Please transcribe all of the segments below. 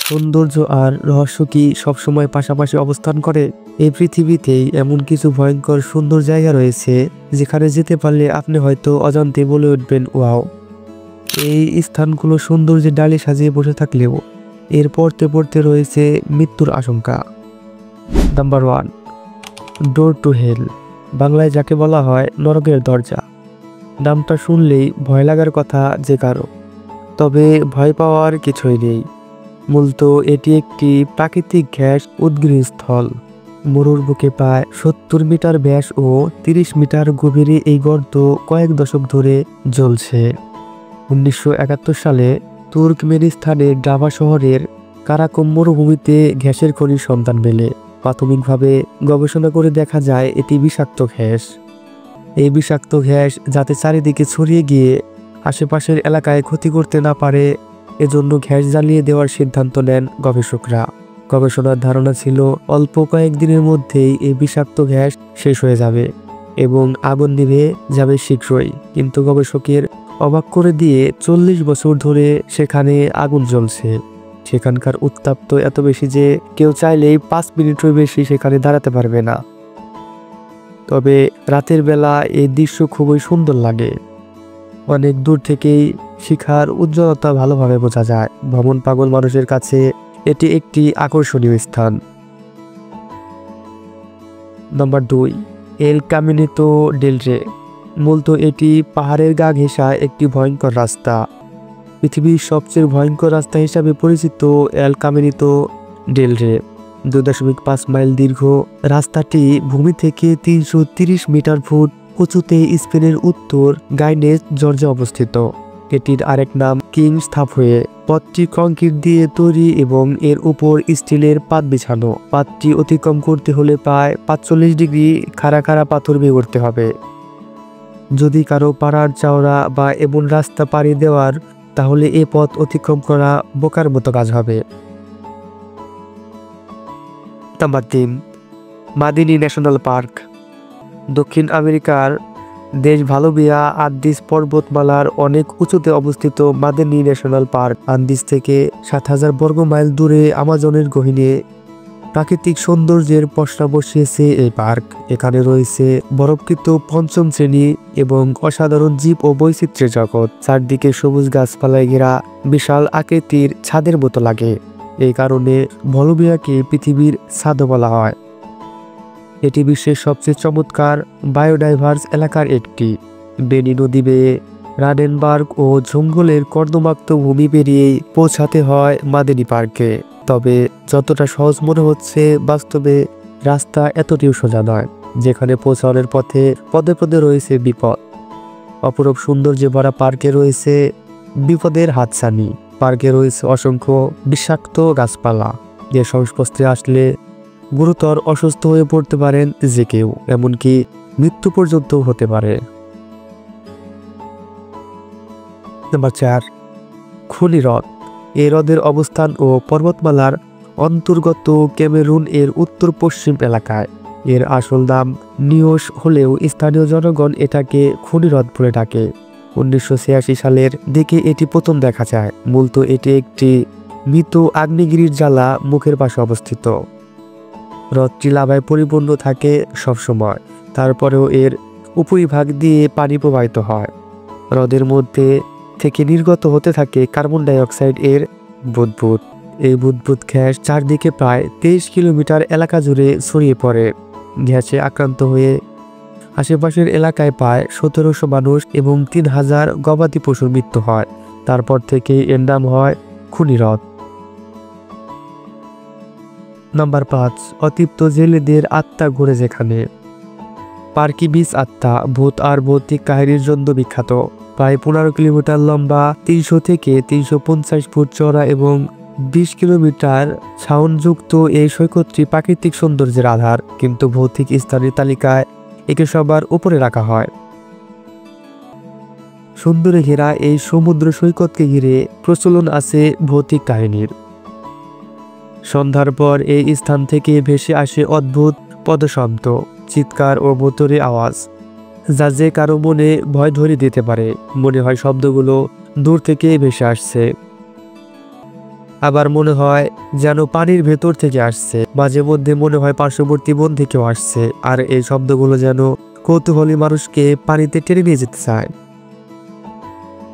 সৌন্দর্য আর রহস্য কি সবসময় পাশাপাশি অবস্থান করে? এই পৃথিবীতেই এমন কিছু ভয়ঙ্কর সুন্দর জায়গা রয়েছে যেখানে যেতে পারলে আপনি হয়তো অজান্তে বলে উঠবেন ওয়াও। এই স্থানগুলো সৌন্দর্যের ডালি সাজিয়ে বসে থাকলেও এর পড়তে পড়তে রয়েছে মৃত্যুর আশঙ্কা। নাম্বার 1, ডোর টু হেল, বাংলায় যাকে বলা হয় নরকের দরজা। নামটা শুনলেই ভয় লাগার কথা যে কারো, তবে ভয় পাওয়ার কিছুই নেই। মূলত এটি একটি প্রাকৃতিক গ্যাস উদ্গীরস্থল। মরুর বুকে প্রায় 70 মিটার ব্যাস ও 30 মিটার গভীরে এই গর্ত কয়েক দশক ধরে জ্বলছে। 1971 সালে তুর্কমেনিস্তানের ডাভা শহরের কারাকোম মরুভূমিতে গ্যাসের খনির সন্ধান মেলে। প্রাথমিকভাবে গবেষণা করে দেখা যায় এটি বিষাক্ত গ্যাস। এই বিষাক্ত গ্যাস যাতে চারিদিকে ছড়িয়ে গিয়ে আশেপাশের এলাকায় ক্ষতি করতে না পারে, এজন্য গ্যাস জ্বালিয়ে দেওয়ার সিদ্ধান্ত নেন গবেষকরা। গবেষণার ধারণা ছিল অল্প কয়েকদিনের মধ্যেই এই বিষাক্ত গ্যাস শেষ হয়ে যাবে এবং আগুন নিভে যাবে শীঘ্রই। কিন্তু গবেষকের অবাক করে দিয়ে 40 বছর ধরে সেখানে আগুন জ্বলছে। সেখানকার উত্তাপ এত বেশি যে কেউ চাইলেই 5 মিনিটের বেশি সেখানে দাঁড়াতে পারবে না। তবে রাতের বেলা এই দৃশ্য খুবই সুন্দর লাগে। অনেক দূর থেকেই শিখার উজ্জ্বলতা ভালোভাবে বোঝা যায়। ভ্রমণ পাগল মানুষের কাছে এটি একটি আকর্ষণীয় স্থান। নাম্বার 2, এল কামিনিতো ডেল রে, মূলত এটি পাহাড়ের গা ঘেঁষা একটি ভয়ঙ্কর রাস্তা। পৃথিবীর সবচেয়ে ভয়ঙ্কর রাস্তা হিসাবে পরিচিত এল কামিনিতো ডেল রে 2.5 মাইল দীর্ঘ। রাস্তাটি ভূমি থেকে 330 মিটার ফুট উঁচুতে স্পেনের উত্তর গাইনেস জর্জে অবস্থিত। এটির আরেক নাম কিংস থাপওয়ে। পথটি কংক্রিট দিয়ে তৈরি এবং এর উপর স্টিলের পাত বিছানো। পাতটি অতিক্রম করতে হলে প্রায় 45 ডিগ্রি খাড়া খাড়া পাথর বেয়ে উঠতে হবে। যদি কারো পাড়ার চওড়া বা এমন রাস্তা পাড়ি দেওয়ার, তাহলে এ পথ অতিক্রম করা বোকার মতো কাজ হবে। নাম্বার 3, মাদিনি ন্যাশনাল পার্ক, দক্ষিণ আমেরিকার দেশ ভালোবিয়া আন্দিজ পর্বতমালার অনেক উঁচুতে অবস্থিত মাদিনি ন্যাশনাল পার্ক। আন্দিজ থেকে 7000 বর্গ মাইল দূরে আমাজনের গহীনে প্রাকৃতিক সৌন্দর্যের পসরা বসিয়েছে এই পার্ক। এখানে রয়েছে বরফকৃত পঞ্চম শ্রেণী এবং অসাধারণ জীব ও বৈচিত্র্যের জগৎ। চারদিকে সবুজ গাছপালায় ঘেরা বিশাল আকৃতির ছাদের মতো লাগে। এই কারণে বলবিয়াকে পৃথিবীর ছাদও বলা হয়। এটি বিশ্বের সবচেয়ে চমৎকার বায়োডাইভার্স এলাকার একটি। বেনি নদী বেয়ে রাডেনবার্গ ও জঙ্গলের কর্দমাক্ত ভূমি পেরিয়েই পৌঁছাতে হয় মাদিনি পার্কে। তবে যতটা সহজ মনে হচ্ছে, বাস্তবে রাস্তা এতটিও সোজা নয়। যেখানে পৌঁছানোর পথে পদে পদে রয়েছে বিপদ। অপরূপ সৌন্দর্যে ভরা পার্কে রয়েছে বিপদের হাতছানি। পার্কে রয়েছে অসংখ্য বিষাক্ত গাছপালা, যে সংস্পর্শে আসলে গুরুতর অসুস্থ হয়ে পড়তে পারেন যে কেউ, এমনকি মৃত্যু পর্যন্ত হতে পারে। নাম্বার 4, খনি হ্রদ। এই হ্রদের অবস্থান ও পর্বতমালার অন্তর্গত ক্যামেরুন এর উত্তর পশ্চিম এলাকায়। এর আসল নাম নিওস হলেও স্থানীয় জনগণ এটাকে খনি হ্রদ বলে ডাকে। 1986 সালের দিকে এটি প্রথম দেখা যায়। মূলত এটি একটি মৃত আগ্নেয়গিরির জ্বালা মুখের পাশে অবস্থিত। হ্রদটি লাভায় পরিপূর্ণ থাকে সবসময়, তারপরেও এর উপরিভাগ দিয়ে পানি প্রবাহিত হয়। হ্রদের মধ্যে থেকে নির্গত হতে থাকে কার্বন ডাইঅক্সাইড এর বুদবুদ। এই বুদবুদ গ্যাস চারদিকে প্রায় 23 কিলোমিটার এলাকা জুড়ে ছড়িয়ে পড়ে। গ্যাসে আক্রান্ত হয়ে আশেপাশের এলাকায় প্রায় 1700 মানুষ এবং 3000 গবাদি পশুর মৃত্যু হয়। তারপর থেকে এর নাম হয় খনি হ্রদ। নাম্বার 5, অতৃপ্ত জেলেদের আত্মা ঘুরে যেখানে। পার্কি বিচ আত্মা ভূত আর ভৌতিক কাহিনীর জন্য বিখ্যাত। প্রায় 15 কিলোমিটার লম্বা, 300 থেকে 350 ফুট চওড়া এবং 20 কিলোমিটার ছাউনযুক্ত এই সৈকতটি প্রাকৃতিক সৌন্দর্যের আধার, কিন্তু ভৌতিক স্থানের তালিকায় একে সবার উপরে রাখা হয়। সুন্দরে ঘেরা এই সমুদ্র সৈকতকে ঘিরে প্রচলন আছে ভৌতিক কাহিনীর। সন্ধ্যার পর এই স্থান থেকে ভেসে আসে অদ্ভুত পদশব্দ, চিৎকার ও ভুতুড়ে আওয়াজ, যা যে কারো মনে ভয় ধরিয়ে দিতে পারে। মনে হয় শব্দগুলো দূর থেকে ভেসে আসছে। আবার মনে হয় যেন পানির ভেতর থেকে আসছে। মাঝে মধ্যে মনে হয় পার্শ্ববর্তী বন থেকেও আসছে, আর এই শব্দগুলো যেন কৌতূহলী মানুষকে পানিতে টেনে নিয়ে যেতে চায়।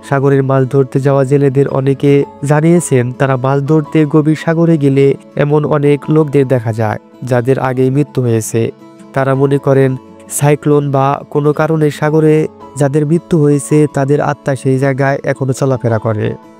সাগরের মাছ ধরতে যাওয়া জেলেদের অনেকে জানিয়েছেন তারা মাছ ধরতে গভীর সাগরে গেলে এমন অনেক লোকদের দেখা যায় যাদের আগেই মৃত্যু হয়েছে। তারা মনে করেন সাইক্লোন বা কোনো কারণে সাগরে যাদের মৃত্যু হয়েছে তাদের আত্মা সেই জায়গায় এখনো চলাফেরা করে।